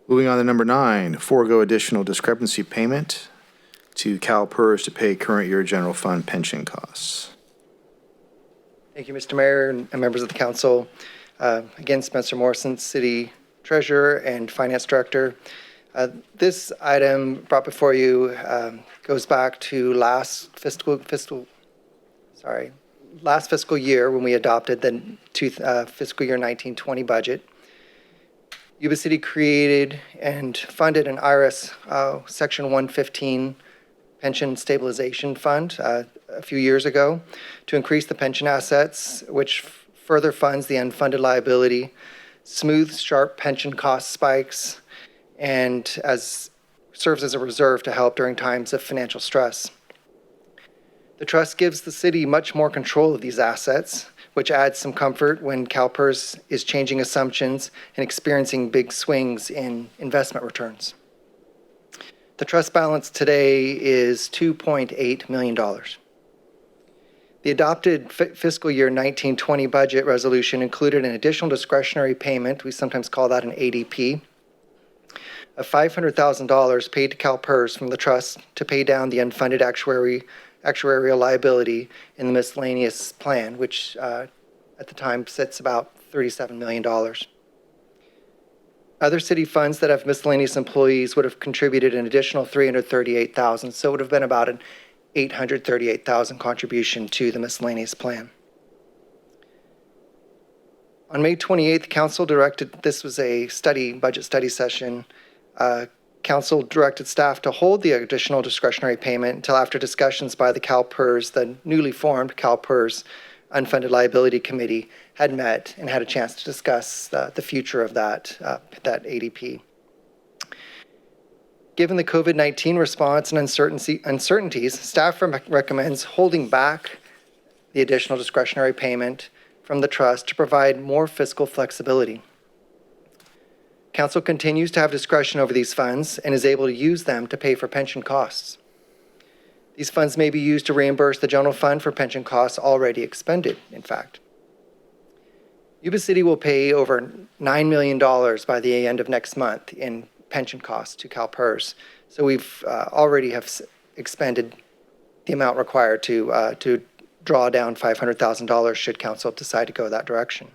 Moving on to number 9, forego additional discrepancy payment to CalPERS to pay current year general fund pension costs. Thank you, Mr. Mayor and members of the council. Again, Spencer Morrison, City Treasurer and Finance Director. This item brought before you goes back to last fiscal year when we adopted the fiscal year 1920 budget. Yuba City created and funded an IRS Section 115 pension stabilization fund a few years ago to increase the pension assets, which further funds the unfunded liability, smooths sharp pension cost spikes, and serves as a reserve to help during times of financial stress. The trust gives the city much more control of these assets, which adds some comfort when CalPERS is changing assumptions and experiencing big swings in investment returns. The trust balance today is $2.8 million. The adopted fiscal year 1920 budget resolution included an additional discretionary payment, we sometimes call that an ADP, of $500,000 paid to CalPERS from the trust to pay down the unfunded actuarial liability in the miscellaneous plan, which at the time sits about $37 million. Other city funds that have miscellaneous employees would have contributed an additional $338,000, so it would have been about an $838,000 contribution to the miscellaneous plan. On May 28th, the council directed, this was a budget study session, council directed staff to hold the additional discretionary payment until after discussions by the CalPERS, the newly formed CalPERS Unfunded Liability Committee, had met and had a chance to discuss the future of that ADP. Given the COVID-19 response and uncertainties, staff recommends holding back the additional discretionary payment from the trust to provide more fiscal flexibility. Council continues to have discretion over these funds and is able to use them to pay for pension costs. These funds may be used to reimburse the general fund for pension costs already expended, in fact. Yuba City will pay over $9 million by the end of next month in pension costs to CalPERS. So we've already have expended the amount required to draw down $500,000 should council decide to go that direction.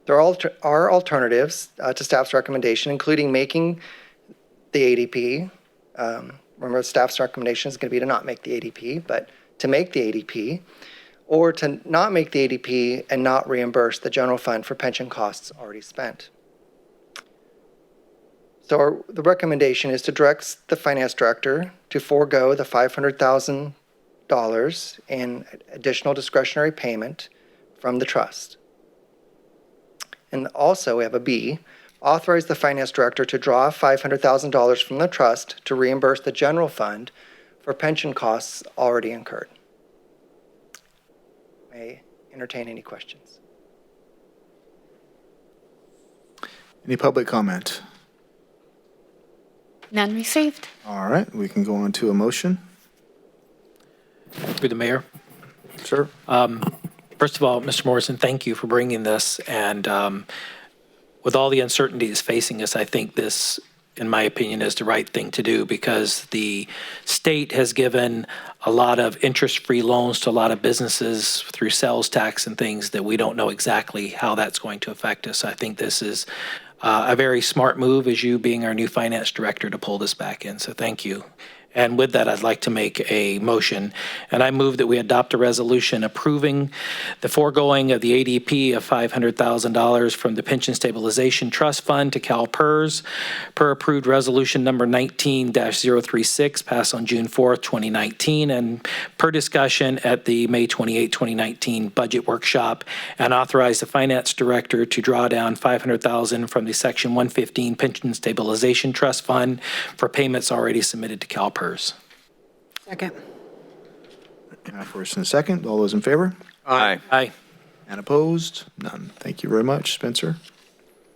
There are alternatives to staff's recommendation, including making the ADP. Remember, staff's recommendation is going to be to not make the ADP, but to make the ADP, or to not make the ADP and not reimburse the general fund for pension costs already spent. So the recommendation is to direct the finance director to forego the $500,000 in additional discretionary payment from the trust. And also we have a B, authorize the finance director to draw $500,000 from the trust to reimburse the general fund for pension costs already incurred. May entertain any questions. Any public comment? None received. All right, we can go on to a motion. Through the mayor. Sir. First of all, Mr. Morrison, thank you for bringing this. And with all the uncertainties facing us, I think this, in my opinion, is the right thing to do because the state has given a lot of interest-free loans to a lot of businesses through sales tax and things that we don't know exactly how that's going to affect us. I think this is a very smart move as you being our new finance director to pull this back in. So thank you. And with that, I'd like to make a motion. And I move that we adopt a resolution approving the foregoing of the ADP of $500,000 from the Pension Stabilization Trust Fund to CalPERS per approved resolution number 19-036 passed on June 4th, 2019, and per discussion at the May 28, 2019 budget workshop, and authorize the finance director to draw down $500,000 from the Section 115 Pension Stabilization Trust Fund for payments already submitted to CalPERS. Second. First and second, all those in favor? Aye. Aye. And opposed? None. Thank you very much, Spencer.